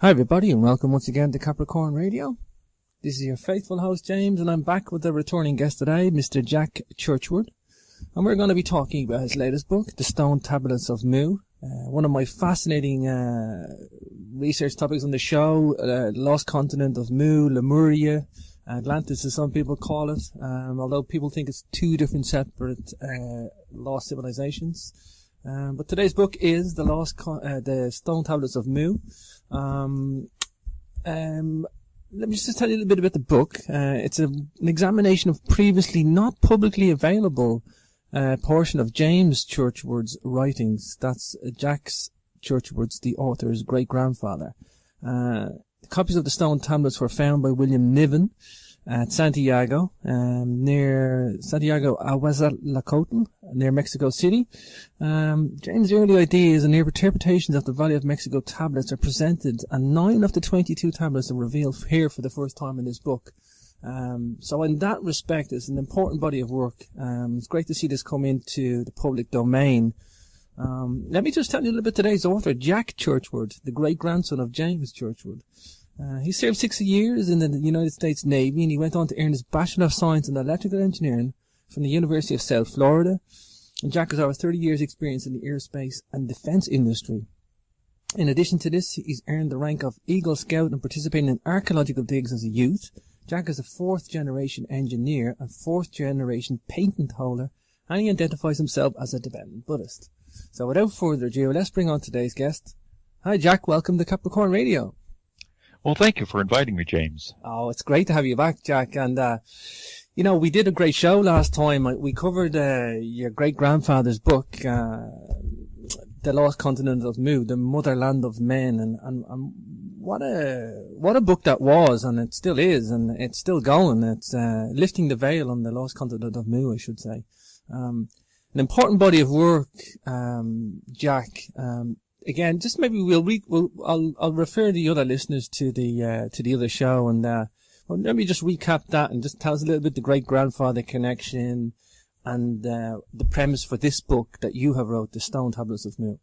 Hi everybody, and welcome once again to Capricorn Radio. This is your faithful host James, and I'm back with a returning guest today, Mr. Jack Churchward. And we're going to be talking about his latest book, The Stone Tablets of Mu. One of my fascinating research topics on the show, Lost Continent of Mu, Lemuria, Atlantis as some people call it, although people think it's two different separate lost civilizations. But today's book is The Stone Tablets of Mu. Let me just tell you a little bit about the book. It's an examination of previously not publicly available portion of James Churchward's writings. That's Jack Churchwards, the author's great-grandfather. Copies of the stone tablets were found by William Niven at Santiago, near Santiago Ahuazlacoatl, near Mexico City. James' early ideas and interpretations of the Valley of Mexico tablets are presented, and 9 of the 22 tablets are revealed here for the first time in this book. So in that respect, it's an important body of work. It's great to see this come into the public domain. Let me just tell you a little bit today's author, Jack Churchward, the great-grandson of James Churchward. He served 6 years in the United States Navy, and he went on to earn his Bachelor of Science in Electrical Engineering from the University of South Florida. And Jack has over 30 years' experience in the aerospace and defense industry. In addition to this, he's earned the rank of Eagle Scout and participating in archaeological digs as a youth. Jack is a 4th-generation engineer and 4th-generation patent holder, and he identifies himself as a Tibetan Buddhist. So without further ado, let's bring on today's guest. Hi Jack, welcome to Capricorn Radio. Well, thank you for inviting me, James. Oh, it's great to have you back, Jack. And, we did a great show last time. We covered your great-grandfather's book, The Lost Continent of Mu, The Motherland of Man. And what a book that was, and it still is, and it's still going. It's lifting the veil on the Lost Continent of Mu, I should say. An important body of work, Jack. Again, just maybe I'll refer the other listeners to the other show, and let me just recap that and just tell us a little bit the great-grandfather connection and the premise for this book that you have wrote, The Stone Tablets of Mu.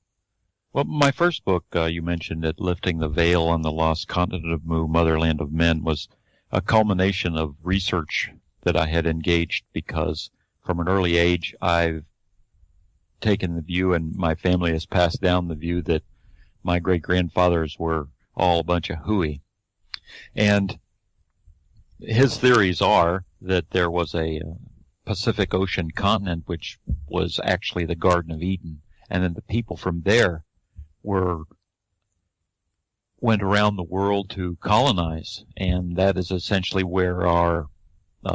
Well, my first book, you mentioned it, Lifting the Veil on the Lost Continent of Mu, Motherland of Men, was a culmination of research that I had engaged because from an early age I've taken the view, and my family has passed down the view, that my great-grandfathers were all a bunch of hooey. And his theories are that there was a Pacific Ocean continent which was actually the Garden of Eden, and then the people from there went around the world to colonize, and that is essentially where our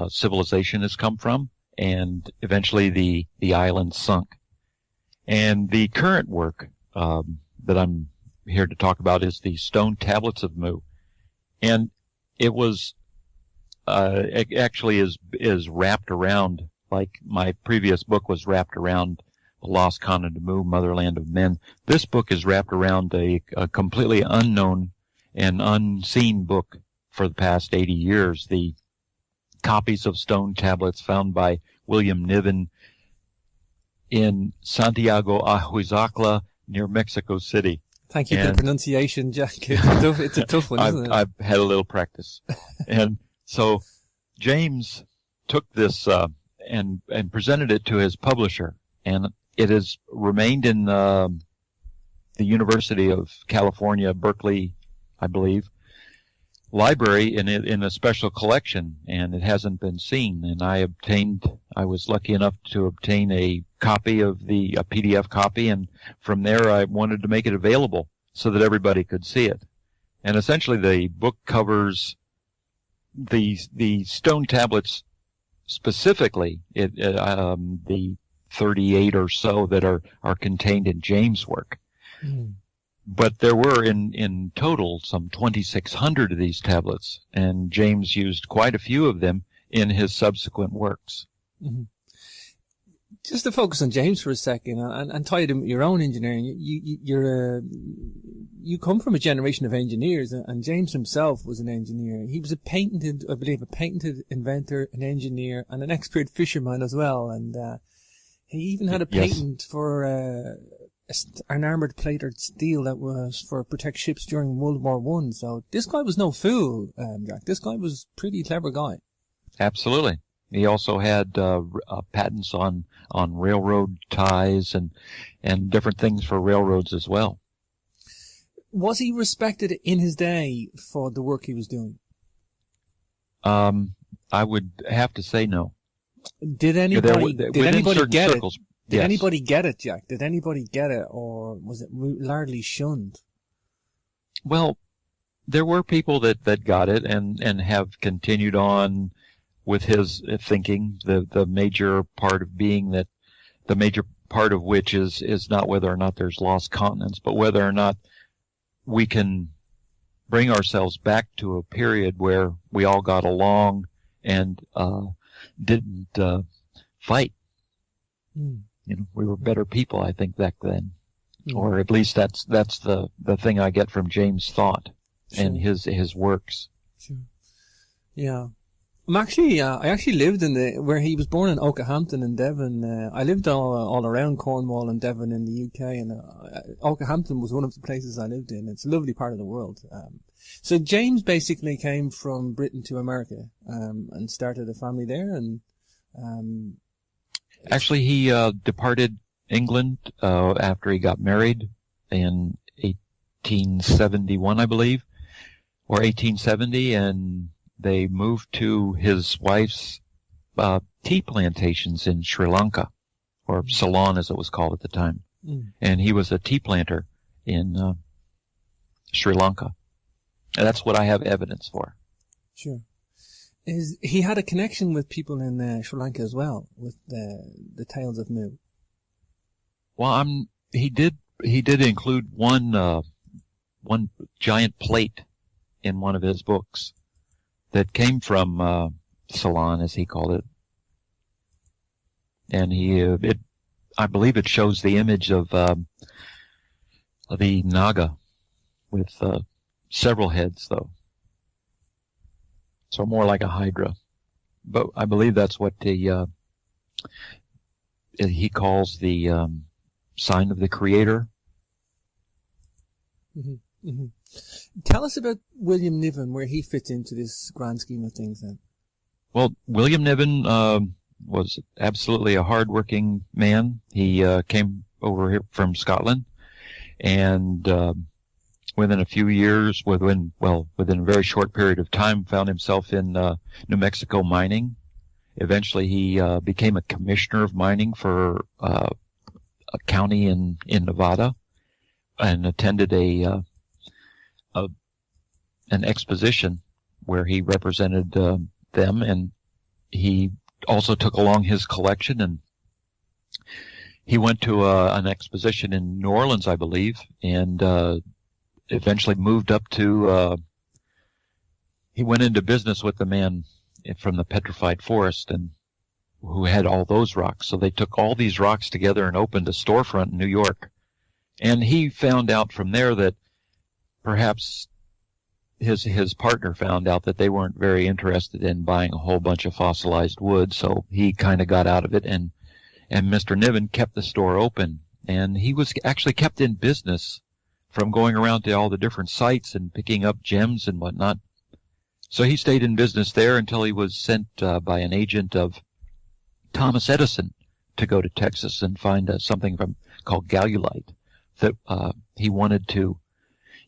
civilization has come from, and eventually the island sunk. And the current work that I'm here to talk about is the Stone Tablets of Mu. And it was actually is wrapped around, like my previous book was wrapped around the Lost Continent of Mu, Motherland of Men. This book is wrapped around a completely unknown and unseen book for the past 80 years. The copies of stone tablets found by William Niven in Santiago Ahuazlacoatl near Mexico City. Thank you for the pronunciation, Jack. It's a tough one, isn't it? I've had a little practice. And so James took this and presented it to his publisher, and it has remained in the University of California, Berkeley, I believe, library in a special collection, and it hasn't been seen. And I was lucky enough to obtain a copy of a PDF copy, and from there I wanted to make it available so that everybody could see it. And essentially the book covers the stone tablets specifically, the 38 or so that are contained in James' work. Mm. But there were in total some 2,600 of these tablets, and James used quite a few of them in his subsequent works. Mm-hmm. Just to focus on James for a second and tie it in with your own engineering, you come from a generation of engineers, and James himself was an engineer. He was a patented inventor, an engineer, and an expert fisherman as well. And he even had a patent for an armoured plated steel that was for protect ships during World War One. So this guy was no fool, Jack. This guy was a pretty clever guy. Absolutely. He also had patents on railroad ties and different things for railroads as well. Was he respected in his day for the work he was doing? I would have to say no. Did anybody get circles, it? Did yes. anybody get it, Jack? Did anybody get it, or was it largely shunned? Well, there were people that got it and have continued on with his thinking. The major part of being that, the major part of which is not whether or not there's lost continents, but whether or not we can bring ourselves back to a period where we all got along and didn't fight. Mm. You know, we were better people, I think, back then. Mm. Or at least that's the thing I get from James' thought Sure. and his works. Sure. Yeah. I actually lived where he was born in Okehampton in Devon. I lived all around Cornwall and Devon in the UK, and Okehampton was one of the places I lived in. It's a lovely part of the world. So James basically came from Britain to America, and started a family there, and, Actually, he departed England after he got married in 1871, I believe, or 1870, and they moved to his wife's tea plantations in Sri Lanka, or Ceylon as it was called at the time. Mm. And he was a tea planter in Sri Lanka. And that's what I have evidence for. Sure. He had a connection with people in Sri Lanka as well, with the Tales of Mu. Well, he did include one giant plate in one of his books that came from Ceylon, as he called it, and I believe it shows the image of the Naga with several heads, though, so more like a hydra. But I believe that's what he calls the sign of the Creator. Mm-hmm. Mm-hmm. Tell us about William Niven, where he fits into this grand scheme of things then. Well, William Niven was absolutely a hard-working man. He came over here from Scotland, and within a few years, within a very short period of time, found himself in New Mexico mining. Eventually, he became a commissioner of mining for a county in Nevada, and attended an exposition where he represented them, and he also took along his collection, and he went to an exposition in New Orleans, I believe, and eventually moved up to he went into business with the man from the Petrified Forest and who had all those rocks. So they took all these rocks together and opened a storefront in New York. And he found out from there that perhaps his partner found out that they weren't very interested in buying a whole bunch of fossilized wood, so he kind of got out of it, and Mr. Niven kept the store open, and he was actually kept in business from going around to all the different sites and picking up gems and whatnot. So he stayed in business there until he was sent by an agent of Thomas Edison to go to Texas and find something called gallulite that he wanted to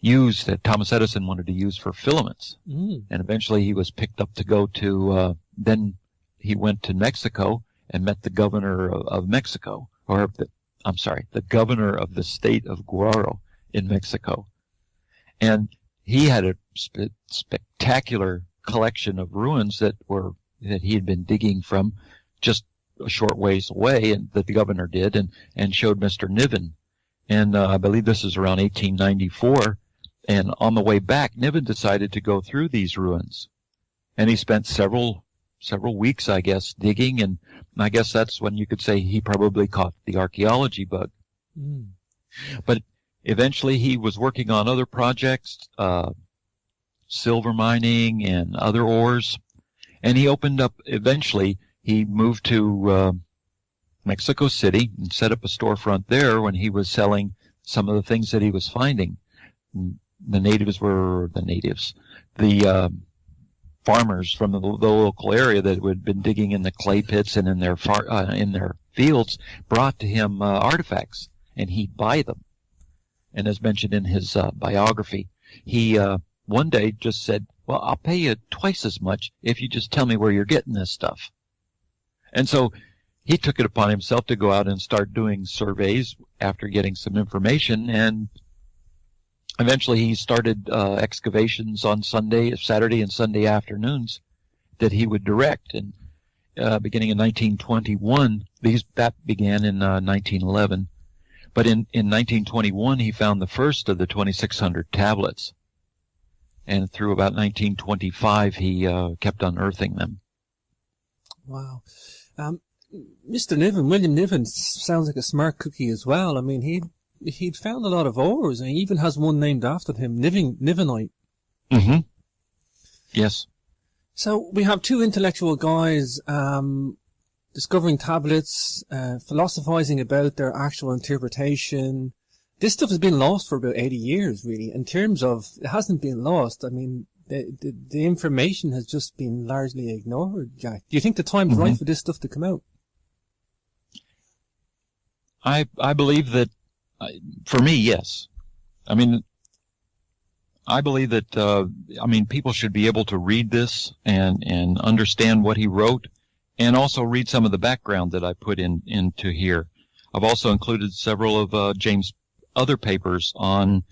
use, that Thomas Edison wanted to use for filaments. Mm. And eventually he was picked up to go to, then he went to Mexico and met the governor of Mexico, the governor of the state of Guerrero in Mexico. And he had a spectacular collection of ruins that he had been digging from just a short ways away, and that the governor did, and showed Mr. Niven. And I believe this is around 1894. And on the way back, Niven decided to go through these ruins. And he spent several weeks, I guess, digging, and I guess that's when you could say he probably caught the archaeology bug. Mm. But eventually he was working on other projects, silver mining and other ores, and eventually he moved to Mexico City and set up a storefront there when he was selling some of the things that he was finding. The farmers from the local area that had been digging in the clay pits and in their fields brought to him artifacts, and he'd buy them. And as mentioned in his biography, he one day just said, "Well, I'll pay you twice as much if you just tell me where you're getting this stuff." And so he took it upon himself to go out and start doing surveys after getting some information, and eventually he started excavations on Saturday and Sunday afternoons that he would direct. And beginning in 1921, that began in 1911. But in 1921, he found the first of the 2,600 tablets. And through about 1925, he kept unearthing them. Wow. Mr. Niven, William Niven, sounds like a smart cookie as well. I mean, he'd found a lot of ores, and he even has one named after him, Nivenite. Mm-hmm. Yes. So we have two intellectual guys discovering tablets, philosophizing about their actual interpretation. This stuff has been lost for about 80 years, really. In terms of, it hasn't been lost. I mean, the information has just been largely ignored, Jack. Do you think the time's right for this stuff to come out? I believe that, for me, yes. I mean, I believe that, people should be able to read this and understand what he wrote, and also read some of the background that I put into here. I've also included several of James' other papers on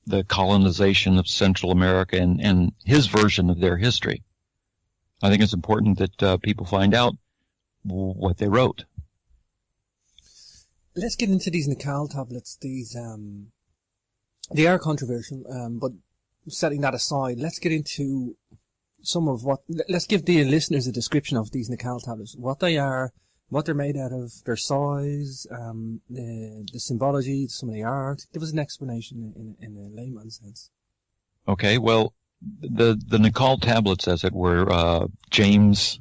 the colonization of Central America and his version of their history. I think it's important that people find out what they wrote. Let's get into these Naacal tablets. These they are controversial, but setting that aside, let's get into some of let's give the listeners a description of these Naacal tablets, what they are, what they're made out of, their size, the symbology, some of the art. Give us an explanation in a layman's sense. Okay, well, the Naacal tablets, as it were, James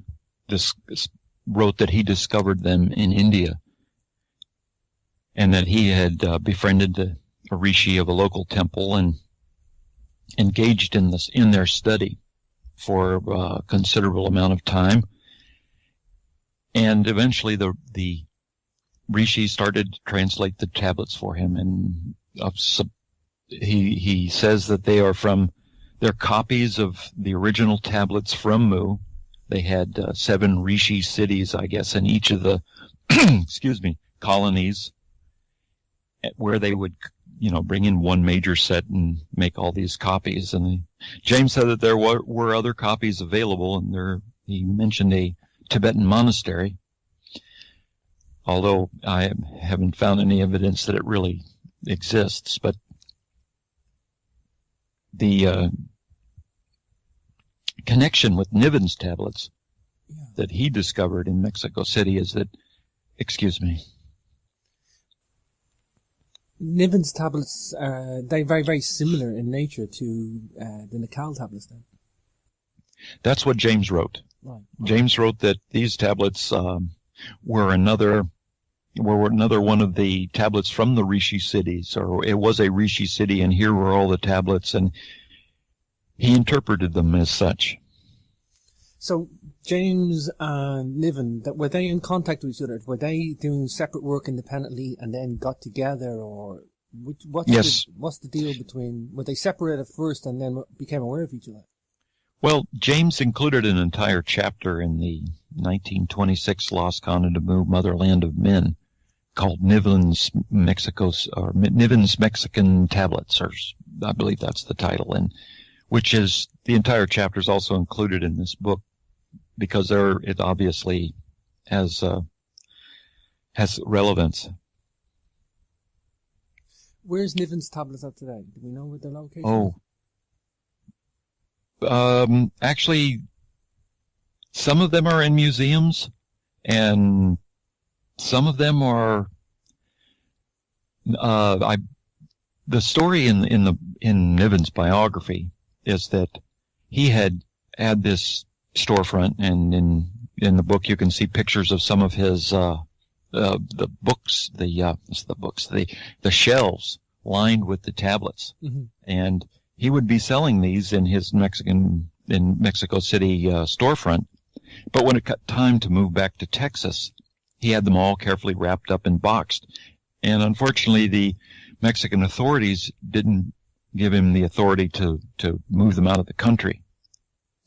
wrote that he discovered them in India, and that he had befriended a rishi of a local temple and engaged in their study for a considerable amount of time. And eventually the rishi started to translate the tablets for him, and he says that they're copies of the original tablets from Mu. They had 7 rishi cities, I guess, in each of the colonies, where they would bring in one major set and make all these copies. And James said that there were other copies available, and he mentioned a Tibetan monastery, although I haven't found any evidence that it really exists. But the connection with Niven's tablets that he discovered in Mexico City is that, Niven's tablets, they're very, very similar in nature to the Naacal tablets then? That's what James wrote. Right. James wrote that these tablets were another one of the tablets from the rishi cities, or it was a rishi city, and here were all the tablets, and he interpreted them as such. So James and Niven, were they in contact with each other? Were they doing separate work independently and then got together, or yes? What's the deal between? Were they separated first and then became aware of each other? Well, James included an entire chapter in the 1926 Lost Continent of Mu, Motherland of Men, called Niven's Mexican Tablets, or I believe that's the title, and which is the entire chapter is also included in this book because it obviously has relevance. Where's Niven's tablets at today? Do we know where their location is? Actually, some of them are in museums, and some of them are. The story in Niven's biography is that he had this storefront, and in the book you can see pictures of some of his the shelves lined with the tablets. Mm-hmm. And he would be selling these in his Mexico City storefront. But when it got time to move back to Texas, he had them all carefully wrapped up and boxed. And unfortunately, the Mexican authorities didn't give him the authority to move them out of the country.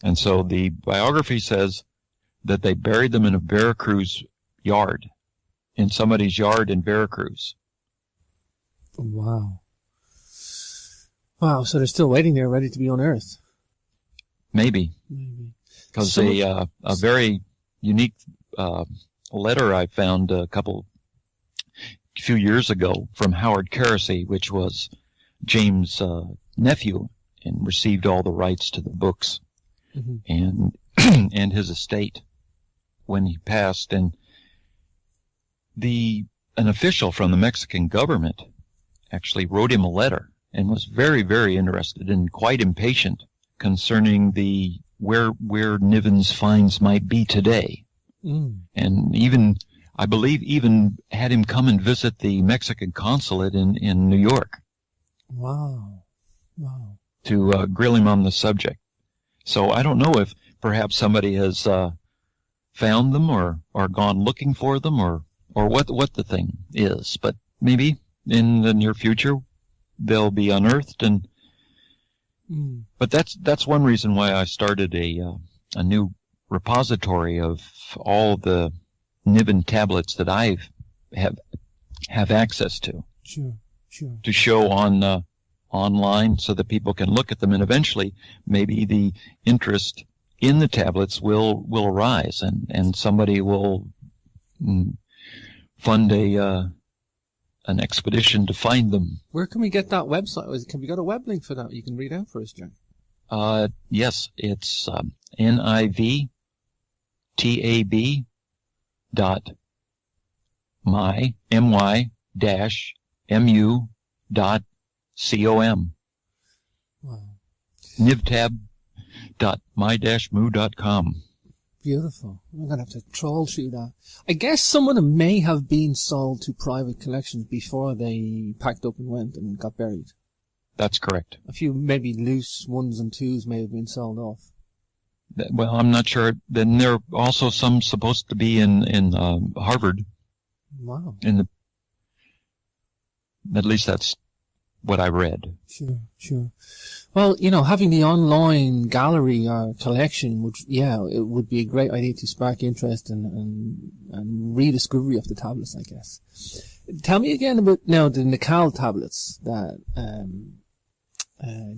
And so the biography says that they buried them in a Veracruz yard, in somebody's yard in Veracruz. Wow. Wow, so they're still waiting there, ready to be unearthed. Maybe. Because a very unique letter I found a few years ago from Howard Kersey, which was James' nephew, and received all the rights to the books and his estate when he passed. And an official from the Mexican government actually wrote him a letter and was very, very interested and quite impatient concerning where Niven's finds might be today. And even, I believe, had him come and visit the Mexican consulate in New York. Wow. To grill him on the subject. So I don't know if perhaps somebody has found them or gone looking for them or what the thing is. But maybe in the near future they'll be unearthed. But that's one reason why I started a new repository of all the Niven tablets that I have access to. Sure. To show on online so that people can look at them, and eventually maybe the interest in the tablets will arise, and somebody will fund an expedition to find them. Where can we get that website? Can we got a web link for that you can read out for us, Jack? Yes, it's nivtab.my-mu.com. Wow. nivtab.my-mu.com. Beautiful. I'm going to have to troll through that. I guess some of them may have been sold to private collections before they packed up and went and got buried. That's correct. A few maybe loose ones and twos may have been sold off. Well, I'm not sure. Then there are also some supposed to be in Harvard. Wow. At least that's what I read. Sure. Well, having the online gallery or collection it would be a great idea to spark interest and rediscovery of the tablets, I guess. Tell me again about now the Naacal tablets that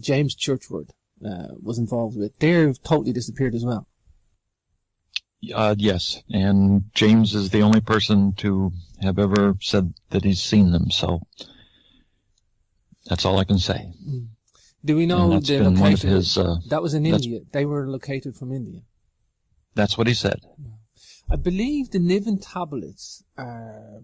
James Churchward was involved with. They're totally disappeared as well. Yes, and James is the only person to have ever said that he's seen them, so that's all I can say. Do we know the location? One of his, that was in India. They were located from India. That's what he said. I believe the Niven tablets are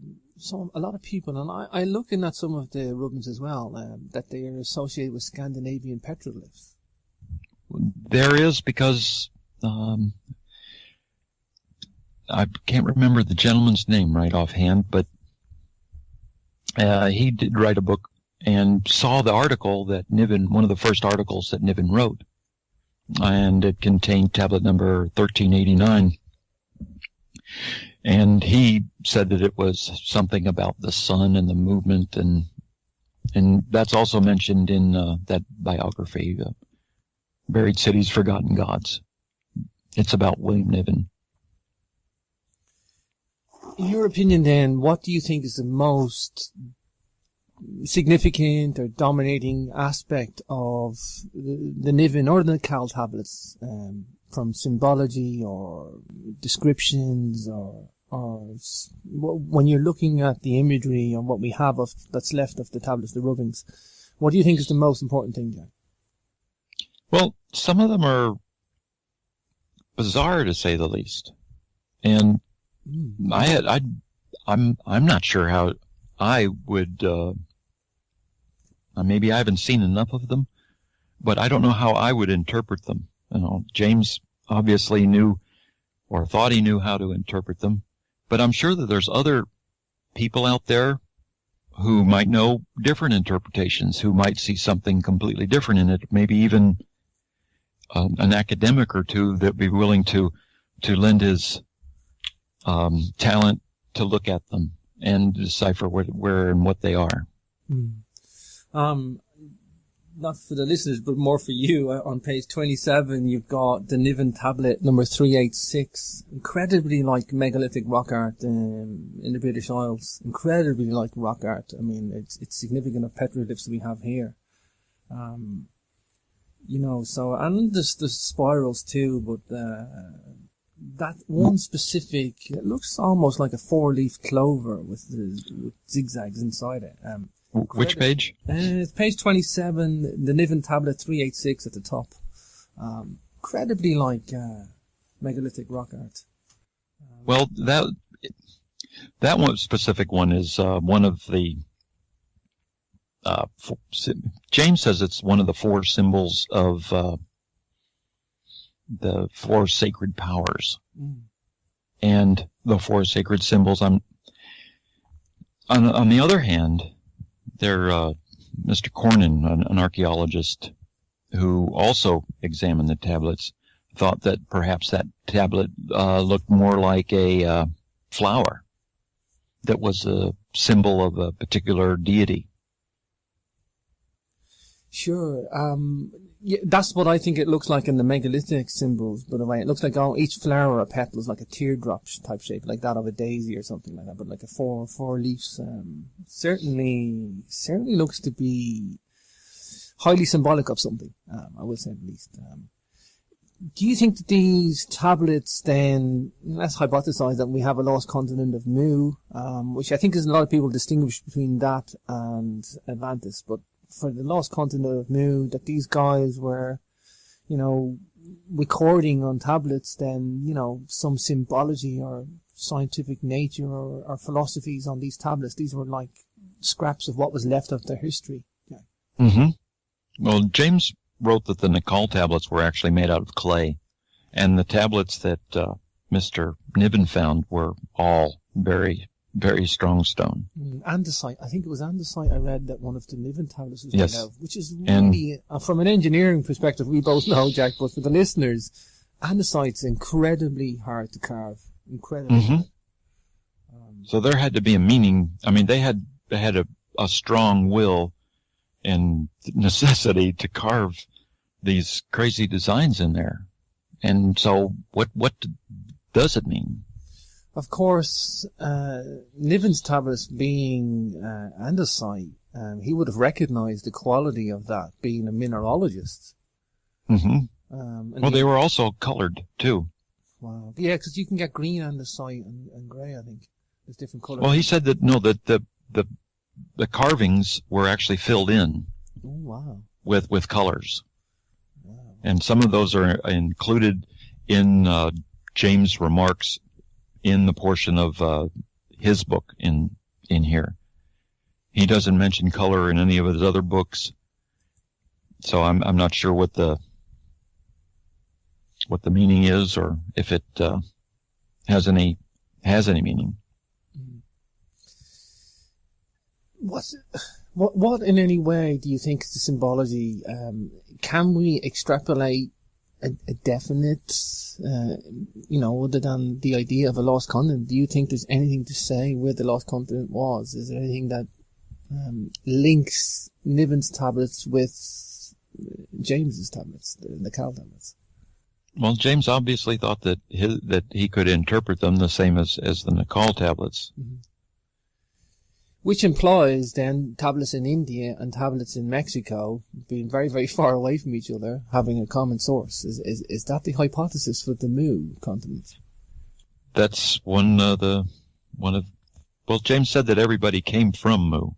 a lot of people, and I looking at some of the rubbings as well, that they are associated with Scandinavian petroglyphs. There is, because I can't remember the gentleman's name right offhand, but he did write a book and saw the article that one of the first articles that Niven wrote, and it contained tablet number 1389. And he said that it was something about the sun and the movement, and that's also mentioned in that biography, Buried Cities, Forgotten Gods. It's about William Niven. In your opinion, then, what do you think is the most significant or dominating aspect of the Niven or the Naacal tablets, from symbology or descriptions, or when you're looking at the imagery and what we have that's left of the tablets, the rubbings, what do you think is the most important thing, Jack? Well, some of them are bizarre, to say the least, and I'm not sure how I would. Maybe I haven't seen enough of them, but I don't know how I would interpret them. James obviously knew, or thought he knew, how to interpret them, but I'm sure that there's other people out there who might know different interpretations, who might see something completely different in it, maybe even an academic or two that would be willing to lend his talent to look at them and decipher where and what they are. Not for the listeners, but more for you. On page 27, you've got the Niven tablet number 386. Incredibly like megalithic rock art in the British Isles. Incredibly like rock art. I mean, it's significant of petroglyphs we have here. So, and there's spirals too, but that one specific, it looks almost like a 4-leaf clover with zigzags inside it. Which page? It's page 27, the Niven tablet 386 at the top. Incredibly like megalithic rock art. Well, that one specific one is one of the James says it's one of the 4 symbols of the 4 sacred powers. And the 4 sacred symbols, on the other hand, they're Mr. Cornyn, an archaeologist who also examined the tablets, thought that perhaps that tablet looked more like a flower that was a symbol of a particular deity. Sure. Yeah, that's what I think it looks like in the megalithic symbols, by the way. It looks like each flower or petal is like a teardrop type shape, like that of a daisy or something like that, but like a four leaves. Certainly looks to be highly symbolic of something, I would say at least. Do you think that these tablets then, let's hypothesize that we have a lost continent of Mu, which I think is a lot of people distinguish between that and Atlantis, but for the lost continent of Mu, that these guys were, recording on tablets then, some symbology or scientific nature or philosophies on these tablets. These were like scraps of what was left of their history. Yeah. Mm-hmm. Well, James wrote that the Naacal tablets were actually made out of clay, and the tablets that Mr. Niven found were all very, very strong stone. Andesite. I think it was andesite. I read that one of the Niven tablets was yes. made out of, which is really, from an engineering perspective, we both know, Jack, but for the listeners, andesite's incredibly hard to carve. Incredibly hard. So there had to be a meaning. I mean, they had a strong will and necessity to carve these crazy designs in there. And so what does it mean? Of course, Niven's tablets being andesite, he would have recognized the quality of that, being a mineralogist. Well, they were also colored, too. Wow. Yeah, because you can get green andesite and grey, I think. There's different colors. Well, he said that, no, that the carvings were actually filled in. Oh, wow. With colors. Wow. And some of those are included in James' remarks in the portion of his book in here. He doesn't mention color in any of his other books, so I'm not sure what the meaning is, or if it has any meaning. What in any way do you think is the symbology? Can we extrapolate a definite, other than the idea of a lost continent? Do you think there's anything to say where the lost continent was? Is there anything that links Niven's tablets with James's tablets, the Naacal tablets? Well, James obviously thought that he could interpret them the same as the Naacal tablets. Which implies then tablets in India and tablets in Mexico being very, very far away from each other, having a common source. Is that the hypothesis for the Mu continent? That's well, James said that everybody came from Mu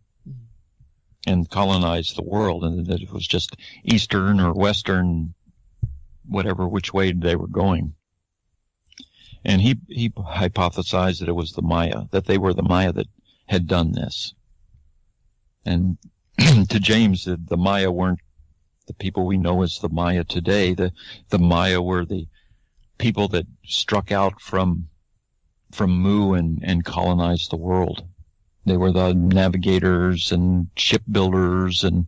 and colonized the world, and that it was just Eastern or Western, whatever, which way they were going. And he hypothesized that it was the Maya, that they were the Maya that had done this. And to James, the Maya weren't the people we know as the Maya today. The Maya were the people that struck out from Mu and colonized the world. They were the navigators and shipbuilders and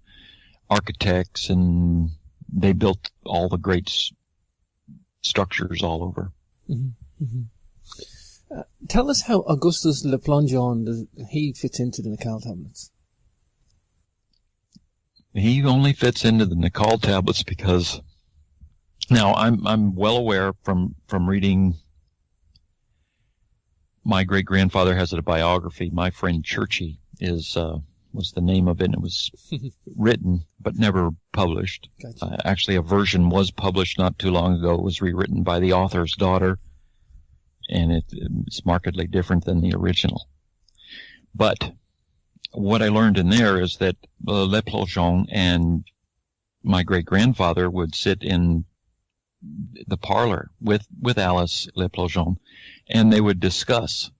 architects, and they built all the great structures all over. Mm-hmm. Mm-hmm. Tell us how Augustus Le Plongeon, he fits into the Naacal tablets. He only fits into the Naacal tablets because now I'm well aware from reading. My great grandfather has a biography. My friend Churchy was the name of it, and it was written but never published. Gotcha. Actually, a version was published not too long ago. It was rewritten by the author's daughter, and it's markedly different than the original. But what I learned in there is that Le Plongeon and my great-grandfather would sit in the parlor with Alice Le Plongeon, and they would discuss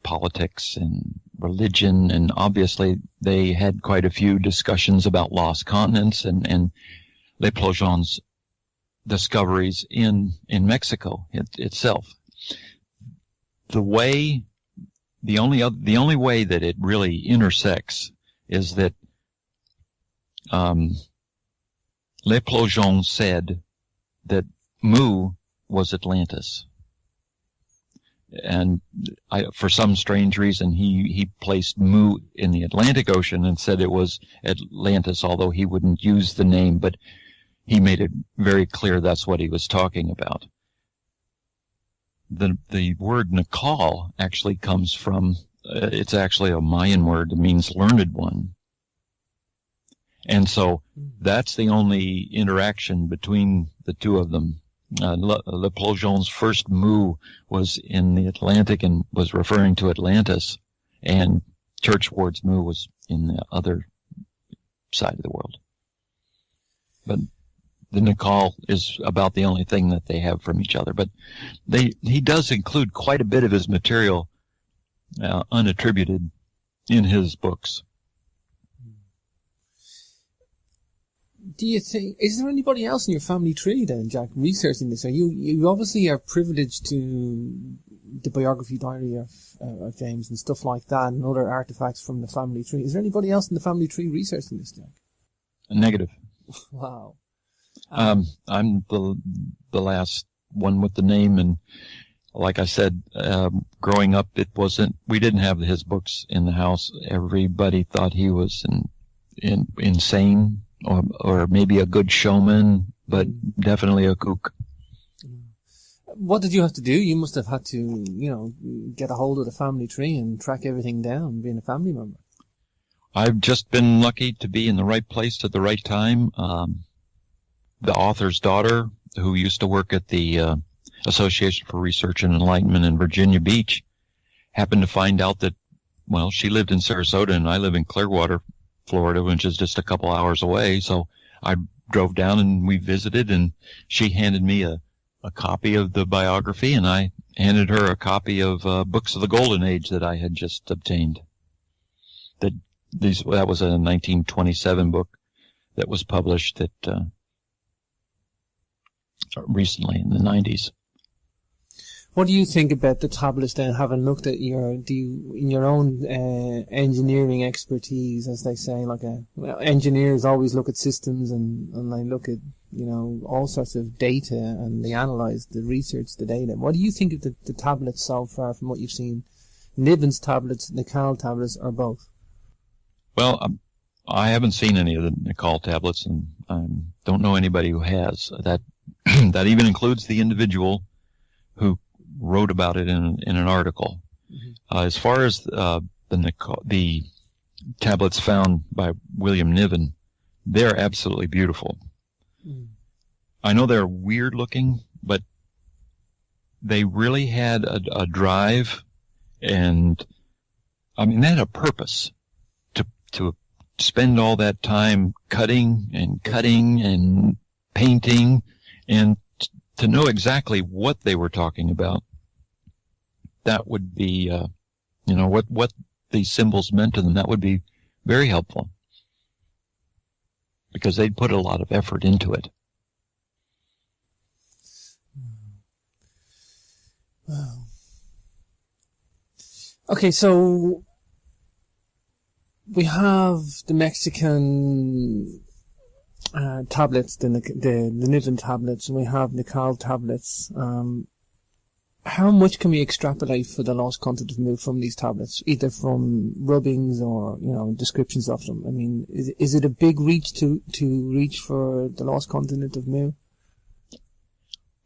politics and religion, and obviously they had quite a few discussions about lost continents and Le Plongeon's discoveries in Mexico itself. The only way that it really intersects is that Le Plongeon said that Mu was Atlantis. And for some strange reason, he placed Mu in the Atlantic Ocean and said it was Atlantis, although he wouldn't use the name, but he made it very clear that's what he was talking about. The word Naacal actually comes from, it's actually a Mayan word. It means learned one. And so that's the only interaction between the two of them. Le Plongeon's first Mu was in the Atlantic and was referring to Atlantis, and Churchward's Mu was in the other side of the world. But the Naacal is about the only thing that they have from each other. But he does include quite a bit of his material unattributed in his books. Do you think, is there anybody else in your family tree then, Jack, researching this? You obviously are privileged to the biography diary of James and stuff like that, and other artifacts from the family tree. Is there anybody else in the family tree researching this, Jack? Negative. Wow. I'm the last one with the name, and like I said, growing up, we didn't have his books in the house. Everybody thought he was insane. Or maybe a good showman, but definitely a kook. What did you have to do? You must have had to, get a hold of the family tree and track everything down, being a family member. I've just been lucky to be in the right place at the right time. The author's daughter, who used to work at the Association for Research and Enlightenment in Virginia Beach, happened to find out that, she lived in Sarasota and I live in Clearwater, Florida, which is just a couple hours away. So I drove down and we visited, and she handed me a copy of the biography, and I handed her a copy of Books of the Golden Age that I had just obtained. That was a 1927 book that was published recently in the 90s. What do you think about the tablets then, having looked at in your own engineering expertise, as they say, engineers always look at systems and they look at, all sorts of data, and they analyze the research, the data. What do you think of the tablets so far from what you've seen? Niven's tablets, Naacal tablets, or both? Well, I haven't seen any of the Naacal tablets, and I don't know anybody who has. That even includes the individual who wrote about it in an article. Mm-hmm. As far as the tablets found by William Niven, they're absolutely beautiful. Mm. I know they're weird looking, but they really had a drive, and they had a purpose to spend all that time cutting and painting, and to know exactly what they were talking about. That would be, what these symbols meant to them. That would be very helpful, because they'd put a lot of effort into it. Wow. Okay, so we have the Mexican tablets, the Niven tablets, and we have Naacal tablets. How much can we extrapolate for the lost continent of Mu from these tablets, either from rubbings or, descriptions of them? I mean, is it a big reach to reach for the lost continent of Mu?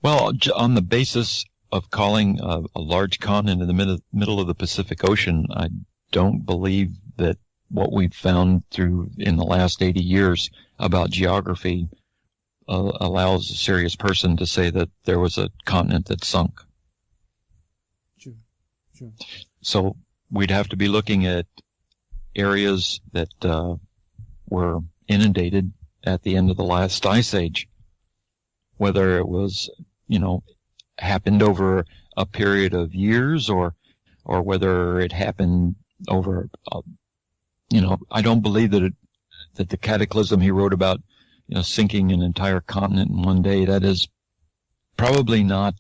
Well, on the basis of calling a large continent in the middle of the Pacific Ocean, I don't believe that what we've found in the last 80 years about geography allows a serious person to say that there was a continent that sunk. Sure. So we'd have to be looking at areas that were inundated at the end of the last ice age, whether it was, happened over a period of years or whether it happened over, I don't believe that the cataclysm he wrote about, sinking an entire continent in one day, that is probably not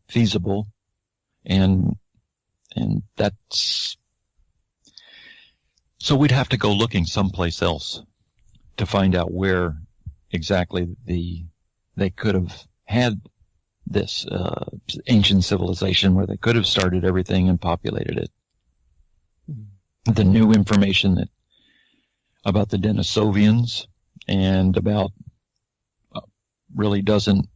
feasible. And that's, so we'd have to go looking someplace else to find out where exactly they could have had this ancient civilization, where they could have started everything and populated it. Mm-hmm. The new information about the Denisovians and about really doesn't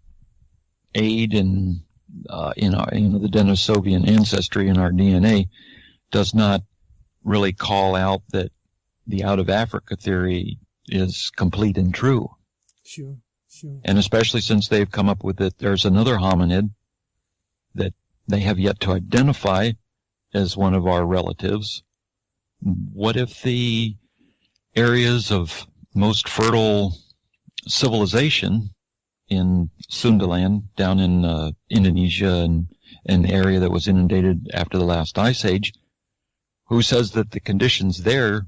aid in our, the Denisovian ancestry in our DNA, does not really call out that the out of Africa theory is complete and true. Sure. And especially since they've come up with it, there's another hominid that they have yet to identify as one of our relatives. What if the areas of most fertile civilization in Sundaland, down in Indonesia, and an area that was inundated after the last ice age, who says that the conditions there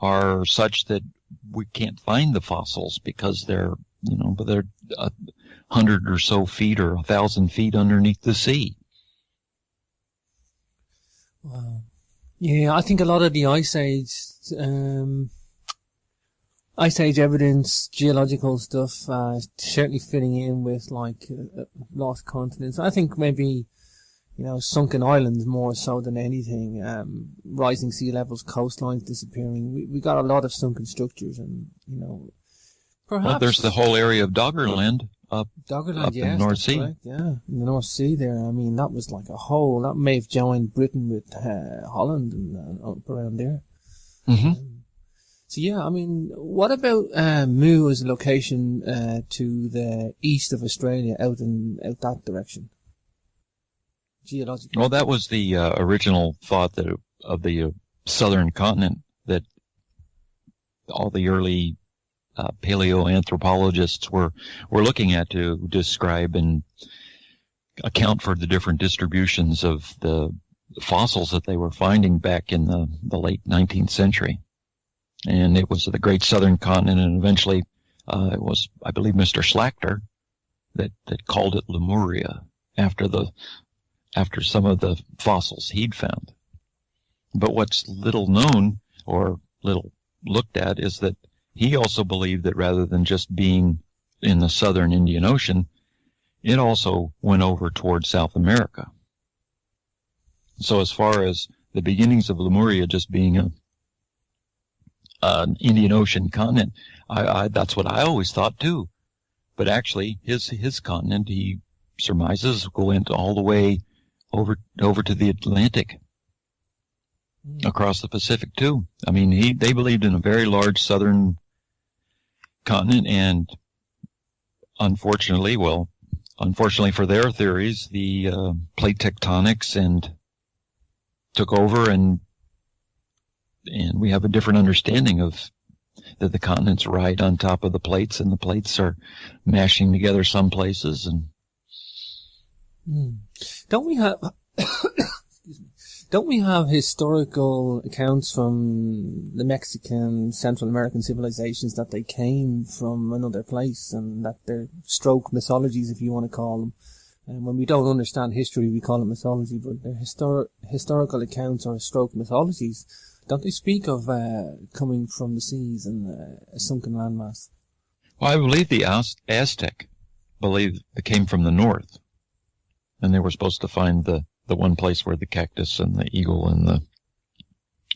are such that we can't find the fossils because they're 100 or so feet or 1,000 feet underneath the sea? Wow. Yeah, I think a lot of the Ice Age evidence, geological stuff, certainly fitting in with lost continents. I think maybe, sunken islands more so than anything. Rising sea levels, coastlines disappearing. We got a lot of sunken structures, and perhaps. Well, there's the whole area of Doggerland up yes, in the North Sea. Correct. Yeah, in the North Sea there. I mean, that was like a whole. That may have joined Britain with Holland and up around there. Mm-hmm. So yeah, I mean, what about Mu as a location to the east of Australia, out that direction? Geologically. Well, that was the original thought of the southern continent that all the early paleoanthropologists were looking at to describe and account for the different distributions of the fossils that they were finding back in the late 19th century. And it was the great southern continent, and eventually it was, I believe, Mr. Slachter that called it Lemuria after some of the fossils he'd found. But what's little known or little looked at is that he also believed that rather than just being in the southern Indian Ocean, it also went over towards South America. So as far as the beginnings of Lemuria just being an Indian Ocean continent, that's what I always thought too. But actually, his continent, he surmises, went all the way over to the Atlantic, across the Pacific too. I mean, they believed in a very large southern continent, and unfortunately for their theories, the plate tectonics and took over, and we have a different understanding of that the continents ride on top of the plates, and the plates are mashing together some places. And don't we have excuse me, don't we have historical accounts from the Mexican, Central American civilizations that they came from another place, and that they're stroke mythologies, if you want to call them, And when we don't understand history, we call it mythology, but they're historical accounts or stroke mythologies. Don't they speak of coming from the seas and a sunken landmass? Well, I believe the Aztec believed they came from the north, and they were supposed to find the one place where the cactus and the eagle and the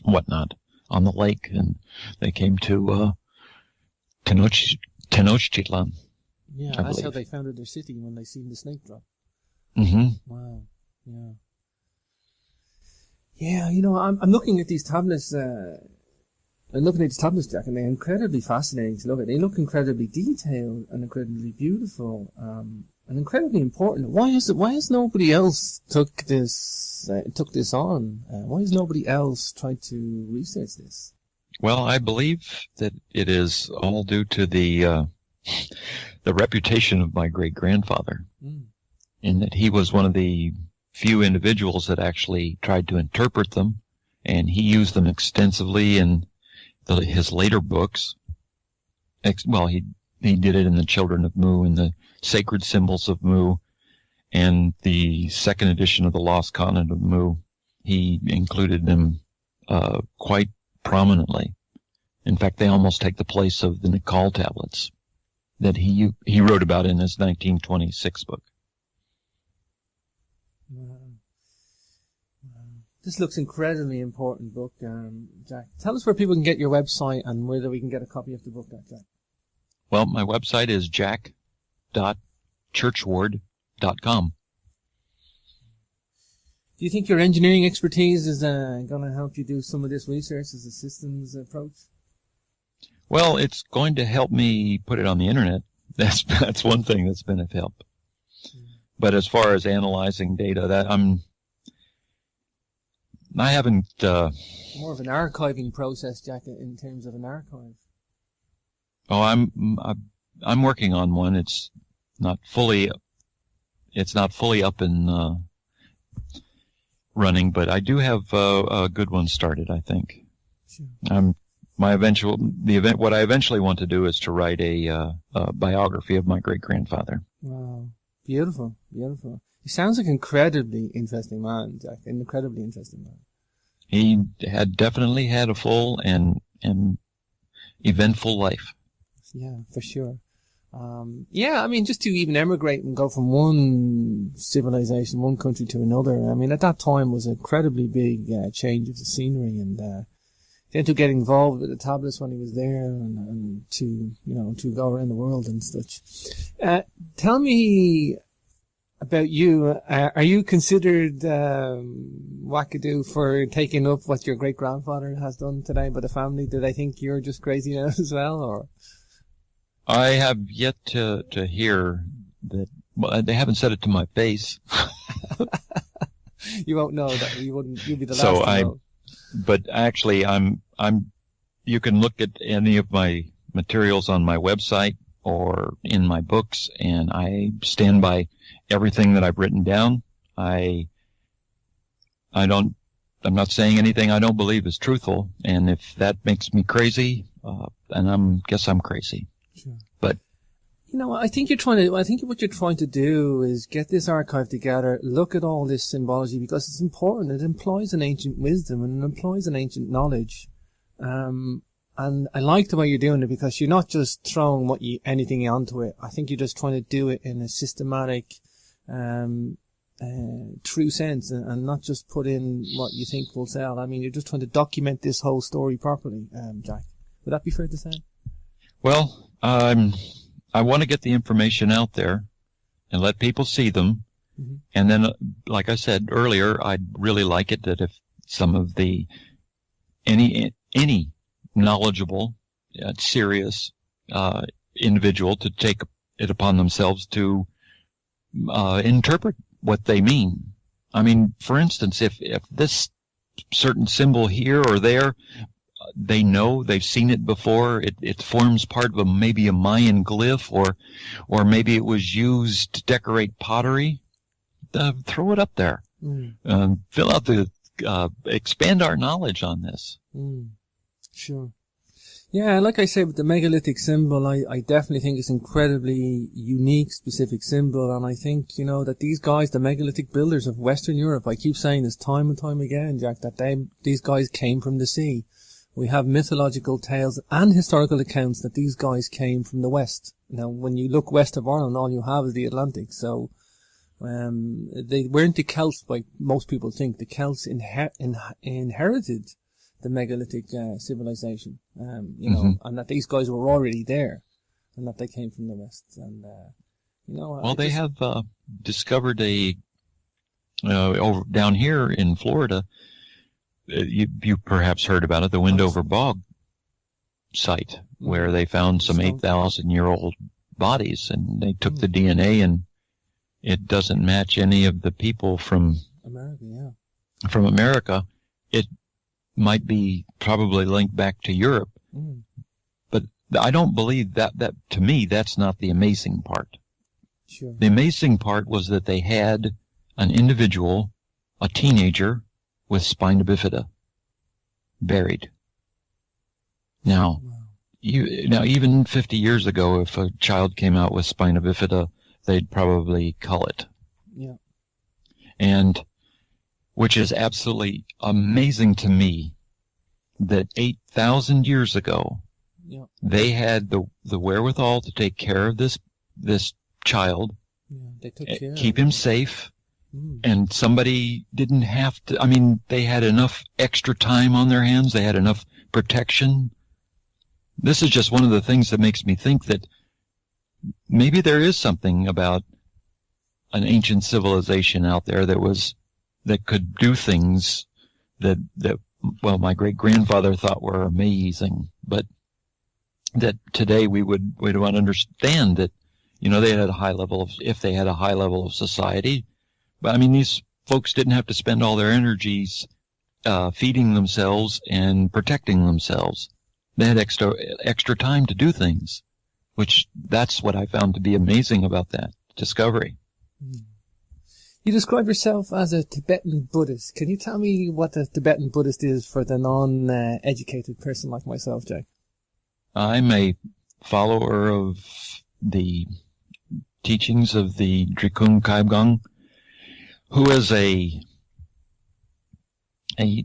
whatnot on the lake, and they came to Tenochtitlan. Yeah, that's how they founded their city when they seen the snake drop. Mm-hmm. Wow. Yeah. Yeah, I'm looking at these tablets. I'm looking at these tablets, Jack, and they're incredibly fascinating to look at. They look incredibly detailed and incredibly beautiful, and incredibly important. Why has nobody else took this on? Why has nobody else tried to research this? Well, I believe that it is all due to the reputation of my great-grandfather, in that he was one of the few individuals that actually tried to interpret them, and he used them extensively in his later books. He did it in the Children of Mu and the Sacred Symbols of Mu, and the second edition of the Lost Continent of Mu. He included them quite prominently. In fact, they almost take the place of the Naacal tablets that he wrote about in his 1926 book. Wow. This looks incredibly important book, Jack. Tell us where people can get your website and whether we can get a copy of the book, Jack. Well, my website is jack.churchward.com. Do you think your engineering expertise is going to help you do some of this research as a systems approach? Well, it's going to help me put it on the internet. That's one thing that's been of help. But as far as analyzing data, I haven't. More of an archiving process, Jack, in terms of an archive. Oh, I'm working on one. It's not fully up and running, but I do have a good one started, I think. Sure. What I eventually want to do is to write a biography of my great-grandfather. Wow. Beautiful, beautiful. He sounds like an incredibly interesting man, Jack. An incredibly interesting man. He definitely had a full and eventful life. Yeah, for sure. Just to even emigrate and go from one civilization, one country to another, at that time was an incredibly big change of the scenery, and then to get involved with the tablets when he was there, and to go around the world and such. Tell me about you. Are you considered wackadoo for taking up what your great-grandfather has done today by the family? Do they think you're just crazy now as well, or? I have yet to hear that. Well, they haven't said it to my face. You won't know that. You'll be the last to know. But actually, you can look at any of my materials on my website or in my books, and I stand by everything that I've written down. I'm not saying anything I don't believe is truthful, and if that makes me crazy, then guess I'm crazy. Sure. But I think what you're trying to do is get this archive together, look at all this symbology, because it's important. It employs an ancient wisdom and it employs an ancient knowledge. And I like the way you're doing it, because you're not just throwing anything onto it. I think you're just trying to do it in a systematic, true sense, and not just put in what you think will sell. You're just trying to document this whole story properly, Jack. Would that be fair to say? Well, I want to get the information out there and let people see them. Mm-hmm. And then, like I said earlier, I'd really like it that if some of any knowledgeable, serious individual to take it upon themselves to interpret what they mean. For instance, if this certain symbol here or there, they've seen it before, it forms part of maybe a Mayan glyph, or maybe it was used to decorate pottery, throw it up there. Fill out expand our knowledge on this. Sure. Yeah, like I said, with the megalithic symbol, I definitely think it's incredibly unique, specific symbol, and I think, that these guys, the megalithic builders of Western Europe, I keep saying this time and time again, Jack, that these guys came from the sea. We have mythological tales and historical accounts that these guys came from the West. Now, when you look west of Ireland, all you have is the Atlantic, so they weren't the Celts like most people think. The Celts inherited the megalithic civilization, and that these guys were already there, and that they came from the West. And well, they have discovered over down here in Florida. You perhaps heard about it, the Windover Bog site, where they found some 8,000-year-old bodies, and they took the DNA, and it doesn't match any of the people from America. Yeah, from America. It might be probably linked back to Europe, but I don't believe that. That to me, that's not the amazing part. Sure. The amazing part was that they had an individual, a teenager, with spina bifida buried. Now, even 50 years ago, if a child came out with spina bifida, they'd probably cull it. Yeah. And which is absolutely amazing to me that 8,000 years ago, they had the wherewithal to take care of this child, they took care keep him safe, and somebody didn't have to. I mean, they had enough extra time on their hands. They had enough protection. This is just one of the things that makes me think that maybe there is something about an ancient civilization out there that could do things that well, my great-grandfather thought were amazing, but that today we would understand that, they had a high level of, if they had a high level of society. But I mean, these folks didn't have to spend all their energies feeding themselves and protecting themselves. They had extra time to do things, that's what I found to be amazing about that discovery. You describe yourself as a Tibetan Buddhist. Can you tell me what a Tibetan Buddhist is for the non-educated person like myself, Jack? I'm a follower of the teachings of the Drikung Kaibgang, who is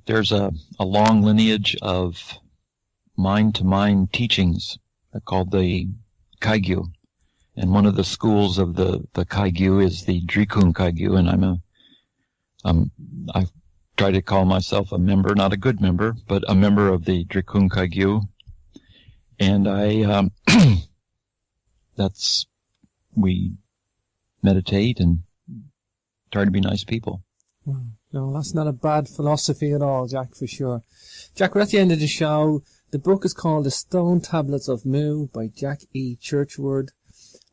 there's a long lineage of mind-to-mind teachings called the Kaigyu. And one of the schools of the Kaigyu is the Drikung Kaigyu, and I try to call myself a member, not a good member, but a member of the Drikung Kaigyu. And we meditate and try to be nice people. No, that's not a bad philosophy at all, Jack, for sure. Jack, we're at the end of the show. The book is called The Stone Tablets of Mu by Jack E. Churchward.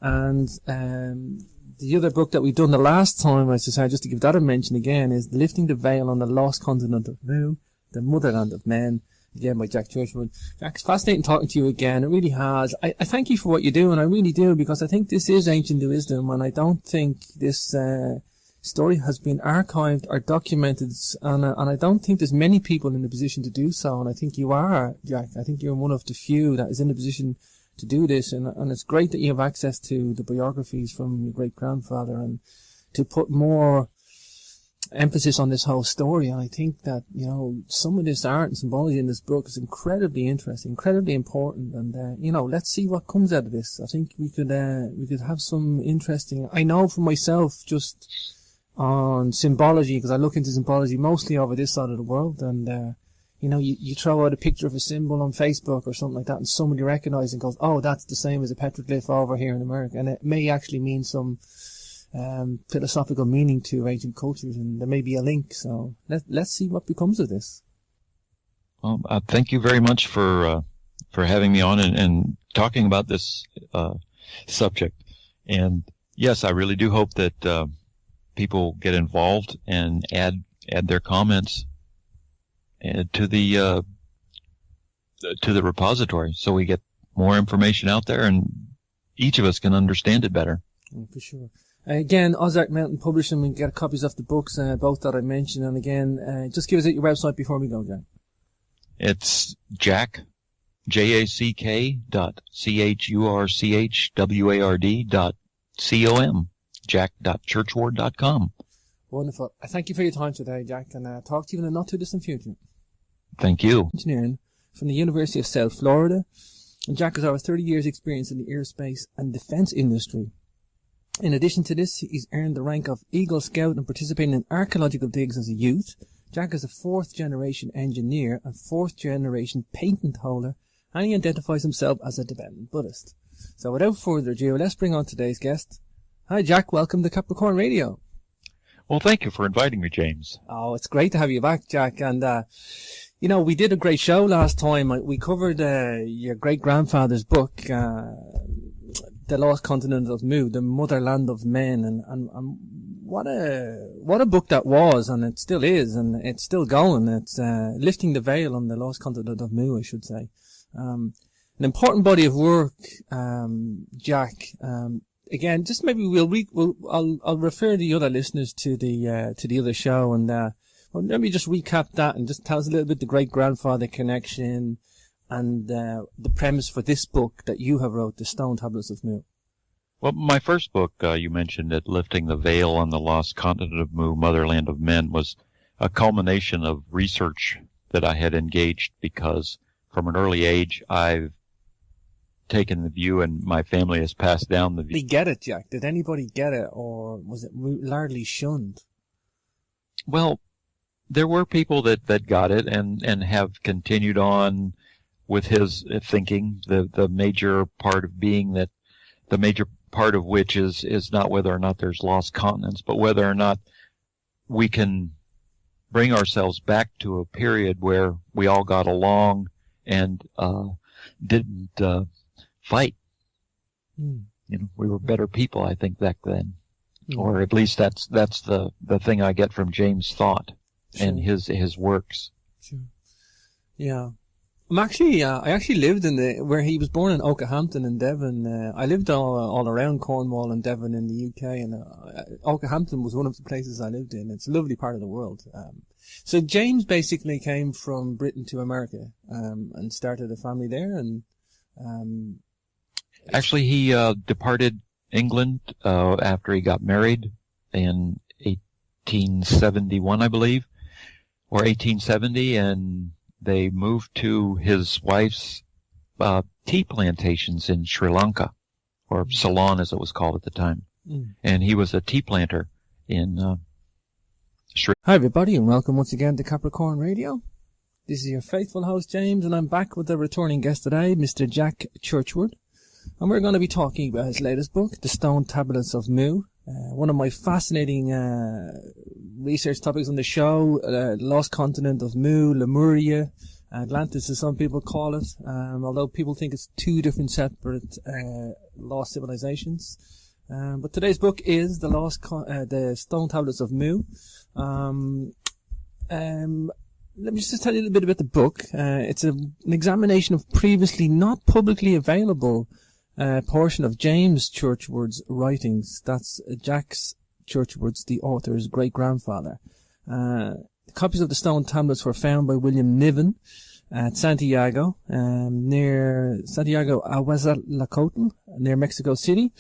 And the other book that we've done the last time, as I say, just to give that a mention again, is Lifting the Veil on the Lost Continent of Mu, the Motherland of Man, again by Jack Churchward. Jack, it's fascinating talking to you again. It really has. I thank you for what you do, and I really do, because I think this is ancient wisdom, and I don't think this story has been archived or documented, and I don't think there's many people in the position to do so, and I think you are, Jack. I think you're one of the few that is in a position to do this, and it's great that you have access to the biographies from your great-grandfather and to put more emphasis on this whole story. And I think that, some of this art and symbology in this book is incredibly interesting, incredibly important, and, let's see what comes out of this. I think we could have some interesting, I know for myself, just on symbology, because I look into symbology mostly over this side of the world, and, you throw out a picture of a symbol on Facebook or something like that, and somebody recognizes and goes, oh, that's the same as a petroglyph over here in America. And it may actually mean some philosophical meaning to ancient cultures, and there may be a link. So let's see what becomes of this. Well, thank you very much for having me on and talking about this subject. And yes, I really do hope that people get involved and add their comments to the repository, so we get more information out there, and each of us can understand it better. For sure. Again, Ozark Mountain Publishing, we can get copies of the books, both that I mentioned. And again, just give us your website before we go, Jack. It's Jack jack.churchward.com, jack.churchward.com. Wonderful. Thank you for your time today, Jack, and talk to you in the not-too-distant future. Thank you. Engineering from the University of South Florida. And Jack has over 30 years' experience in the aerospace and defense industry. In addition to this, he's earned the rank of Eagle Scout and participating in archaeological digs as a youth. Jack is a fourth-generation engineer and fourth-generation patent holder, and he identifies himself as a Tibetan Buddhist. So without further ado, let's bring on today's guest. Hi, Jack. Welcome to Capricorn Radio. Well, thank you for inviting me, James. Oh, it's great to have you back, Jack. And, you know, we did a great show last time. We covered your great-grandfather's book, The Lost Continent of Mu, The Motherland of Man. And what a book that was, and it still is, and it's still going. It's lifting the veil on the Lost Continent of Mu, I should say. An important body of work, Jack. Again, just maybe I'll refer the other listeners to the other show, and let me just recap that and just tell us a little bit the great grandfather connection and the premise for this book that you have wrote, The Stone Tablets of Mu. Well, my first book, you mentioned it, Lifting the Veil on the Lost Continent of Mu, Motherland of Men, was a culmination of research that I had engaged because from an early age I've taken the view, and my family has passed down the view. Did they get it, Jack? Did anybody get it, or was it largely shunned? Well, there were people that got it and have continued on with his thinking. The major part of being that, the major part of which is not whether or not there's lost continents, but whether or not we can bring ourselves back to a period where we all got along and didn't fight. You know, we were better people, I think, back then. Or at least that's the thing I get from James' thought and his works. Sure. Yeah. I actually lived where he was born in Okehampton in Devon. I lived all around Cornwall and Devon in the UK, and Okehampton was one of the places I lived in. It's a lovely part of the world. So James basically came from Britain to America, and started a family there, and, actually, he departed England after he got married in 1871, I believe, or 1870, and they moved to his wife's tea plantations in Sri Lanka, or Ceylon as it was called at the time. And he was a tea planter in Sri Lanka. Hi everybody, and welcome once again to Capricorn Radio. This is your faithful host James, and I'm back with a returning guest today, Mr. Jack Churchward. And we're going to be talking about his latest book, The Stone Tablets of Mu. One of my fascinating research topics on the show, Lost Continent of Mu, Lemuria, Atlantis as some people call it, although people think it's two different separate lost civilizations. But today's book is The Stone Tablets of Mu. Let me just tell you a little bit about the book. It's an examination of previously not publicly available portion of James Churchward's writings. That's Jack Churchwards, the author's great-grandfather. Copies of the stone tablets were found by William Niven at Santiago, near Santiago Ahuazalacotl, near Mexico City.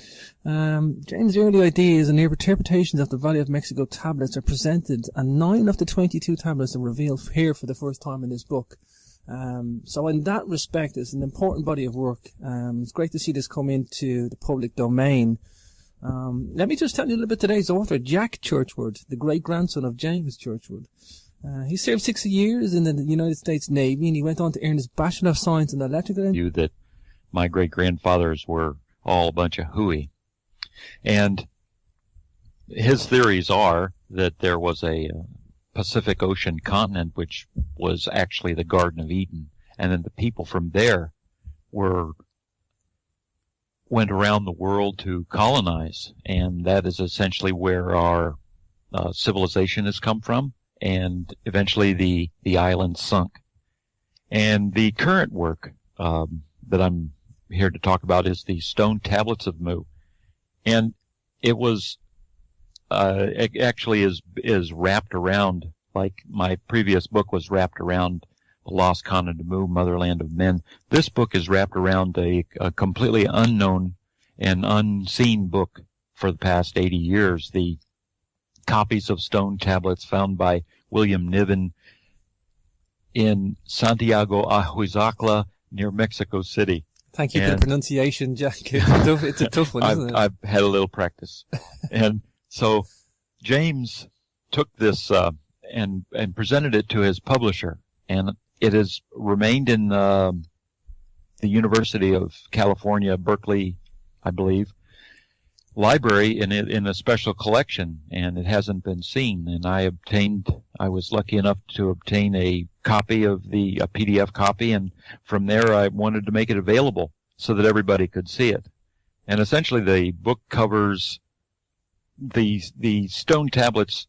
James' early ideas and interpretations of the Valley of Mexico tablets are presented, and 9 of the 22 tablets are revealed here for the first time in this book. So in that respect, it's an important body of work. It's great to see this come into the public domain. Let me just tell you a little bit today's author, Jack Churchward, the great-grandson of James Churchward. He served 6 years in the United States Navy, and he went on to earn his Bachelor of Science in Electrical Engineering. That my great-grandfathers were all a bunch of hooey. And his theories are that there was a Pacific Ocean continent, which was actually the Garden of Eden, and then the people from there went around the world to colonize, and that is essentially where our civilization has come from, and eventually the island sunk. And the current work that I'm here to talk about is the Stone Tablets of Mu, and it was it actually is wrapped around, like my previous book was wrapped around The Lost Continent of Motherland of Men. This book is wrapped around a completely unknown and unseen book for the past 80 years. The copies of stone tablets found by William Niven in Santiago Ahuizacla near Mexico City. Thank you for the pronunciation, Jack. It's a tough one, isn't it? I've had a little practice. And so James took this and presented it to his publisher, and it has remained in the University of California, Berkeley, I believe, library in a special collection, and it hasn't been seen. And I was lucky enough to obtain a copy of a PDF copy, and from there I wanted to make it available so that everybody could see it. And essentially the book covers the stone tablets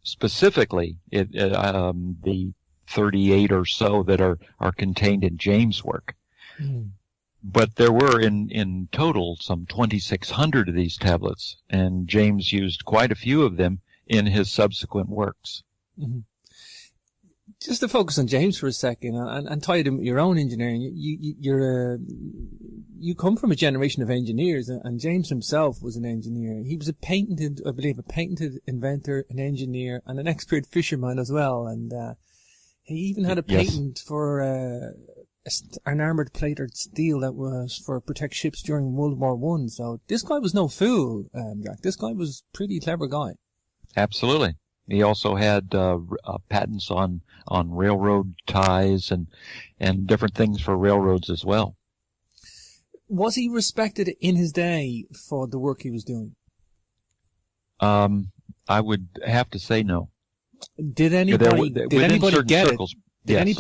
specifically, the 38 or so that are contained in James' work. Mm. But there were in total some 2,600 of these tablets, and James used quite a few of them in his subsequent works. Mm-hmm. Just to focus on James for a second and tie it in with your own engineering, you come from a generation of engineers, and James himself was an engineer. He was a patented inventor, an engineer, and an expert fisherman as well. And he even had a patent for an armored plated steel that was for protect ships during World War I. So this guy was no fool, Jack. This guy was a pretty clever guy. Absolutely. He also had patents on railroad ties and different things for railroads as well. Was he respected in his day for the work he was doing? I would have to say no. Did anybody get it? Did anybody